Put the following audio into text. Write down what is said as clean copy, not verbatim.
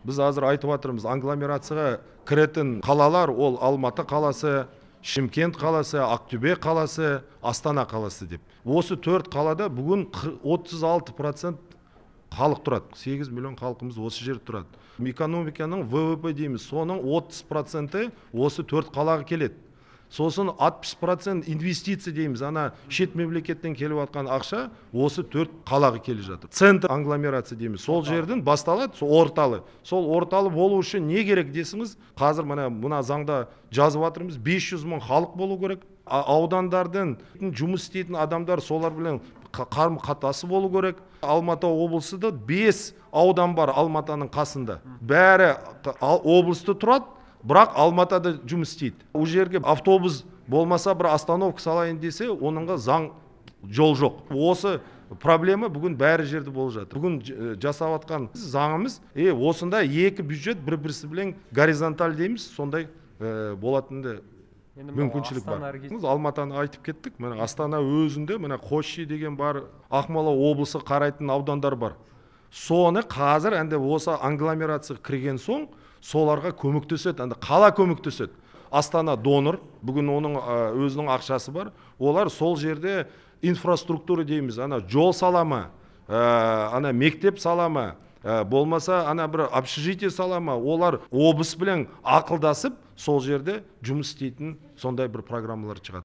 Біз азыр айтып жатырмыз, англомерацияға кіретін қалалар ол Алматы қаласы, Шымкент қаласы, Ақтөбе қаласы, Астана қаласы деп. Осы 4 қалада бүгін 36% халық тұрады. 8 миллион халқымыз осы жерде тұрады. Экономиканың ВВП дейміз, соның 30% осы 4 қалаға келеді. Сосын 60% инвестиция дейміз, ана шет мемлекеттен келіп жатқан ақша осы 4 қалаға келіп жатыр. Центр англомерация дейміз, сол жерден басталады, сол орталы. Сол орталы болу үшін не керек десіңіз, қазір мына заңда жазып жатырмыз, 500 мың халық болу керек. Аудандардың жұмыс істейтін адамдар солар білен қарым қатасы болу керек. Алматы облысында 5 аудан бар Алматының қасында. Бәрі облысты тұрады, бірақ Алматыда жұмыс істейді. Ол жерге автобус болмаса бір остановка салайын десе, оныңға заң жол жоқ. Осы проблема бүгін бәрі жерде болып жатыр. Бүгін жасап жатқан заңымыз, осында екі бюджет бір-бірісі білен горизонталь дейміз, сондай болатынды мүмкіншілік бар. Алматыны айтып кеттік. Мына Астана өзінде, мына Қосшы деген бар, Ақмола облысы қарайтын аудандар бар. Соны қазір осы англомерация кірген соң соларға көмектеседі, қала көмектеседі. Астана донор, бүгін оның өзінің ақшасы бар. Олар сол жерде инфраструктура дейміз, жол салама, мектеп салама, болмаса бір общежитие салама, олар облыс білен ақылдасып сол жерде жұмыс істейтін сондай бір программалар шығады.